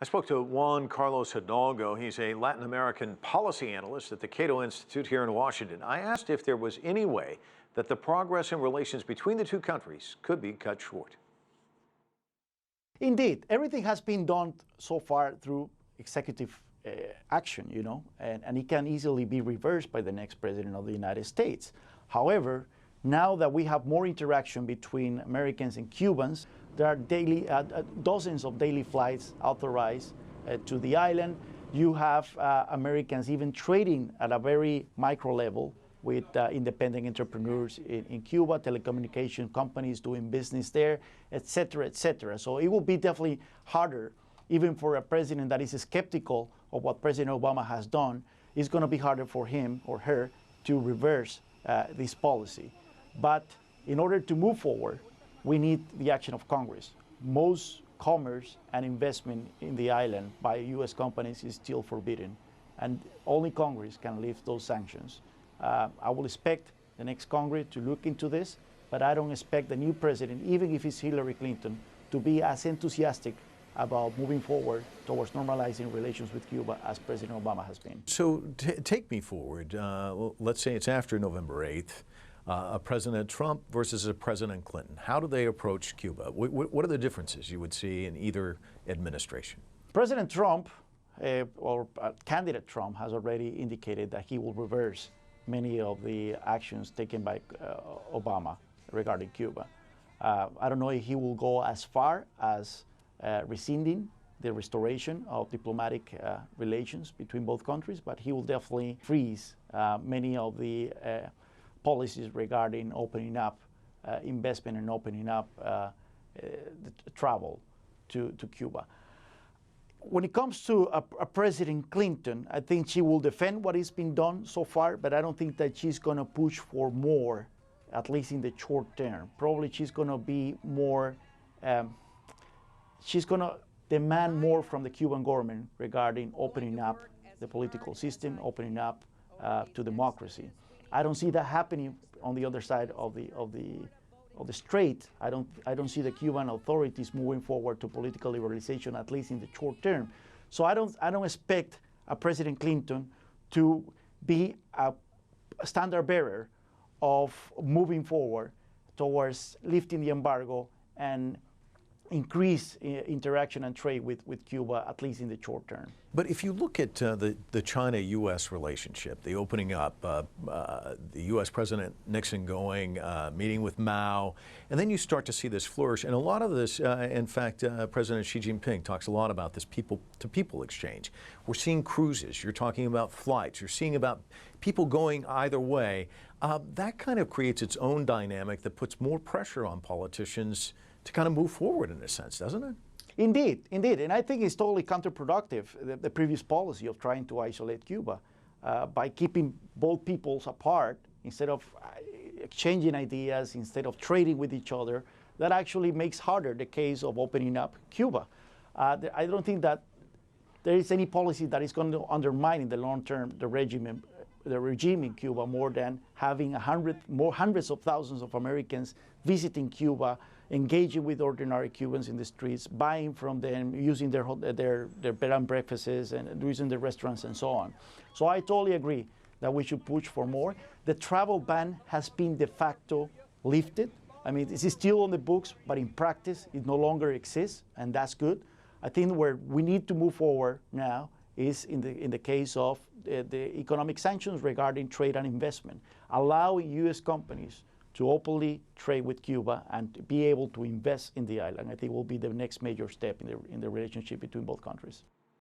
I spoke to Juan Hidalgo. He's a Latin American policy analyst at the CATO Institute here in Washington. I asked if there was any way that the progress in relations between the two countries could be cut short. Indeed, everything has been done so far through executive action, and it can easily be reversed by the next president of the United States. However, now that we have more interaction between Americans and Cubans, there are dozens of daily flights authorized to the island. You have Americans even trading at a very micro level with independent entrepreneurs in Cuba, telecommunication companies doing business there, et cetera, et cetera. So it will be definitely harder, even for a president that is skeptical of what President Obama has done. It's going to be harder for him or her to reverse this policy. But in order to move forward, we need the action of Congress. Most commerce and investment in the island by U.S. companies is still forbidden, and only Congress can lift those sanctions. I will expect the next Congress to look into this, but I don't expect the new president, even if it's Hillary Clinton, to be as enthusiastic about moving forward towards normalizing relations with Cuba as President Obama has been. So take me forward. Let's say it's after November 8th. A President Trump versus a President Clinton. How do they approach Cuba? What are the differences you would see in either administration? President Trump, or candidate Trump, has already indicated that he will reverse many of the actions taken by Obama regarding Cuba. I don't know if he will go as far as rescinding the restoration of diplomatic relations between both countries, but he will definitely freeze many of the policies regarding opening up investment and opening up travel to Cuba. When it comes to a President Clinton, I think she will defend what has been done so far, but I don't think that she's going to push for more, at least in the short term. Probably she's going to be more, she's going to demand more from the Cuban government regarding opening up the political system, opening up to democracy. I don't see that happening on the other side of the strait. I don't see the Cuban authorities moving forward to political liberalization, at least in the short term. So I don't expect a President Clinton to be a standard bearer of moving forward towards lifting the embargo and increase interaction and trade with Cuba, at least in the short term. But if you look at the China-U.S. relationship, the opening up, the U.S. President Nixon going, meeting with Mao, and then you start to see this flourish. And a lot of this, in fact, President Xi Jinping talks a lot about this people-to-people exchange. We're seeing cruises. You're talking about flights. You're seeing about people going either way. That kind of creates its own dynamic that puts more pressure on politicians to kind of move forward in a sense, doesn't it? Indeed, indeed. And I think it's totally counterproductive, the previous policy of trying to isolate Cuba by keeping both peoples apart instead of exchanging ideas, instead of trading with each other. That actually makes harder the case of opening up Cuba. I don't think that there is any policy that is going to undermine in the long term the regime in Cuba more than having hundreds of thousands of Americans visiting Cuba, engaging with ordinary Cubans in the streets, buying from them, using their bed and breakfasts and using the restaurants and so on. So I totally agree that we should push for more. The travel ban has been de facto lifted. I mean, this is still on the books, but in practice, it no longer exists, and that's good. I think where we need to move forward now is in the case of the economic sanctions regarding trade and investment, allowing U.S. companies to openly trade with Cuba and to be able to invest in the island. I think will be the next major step in the relationship between both countries.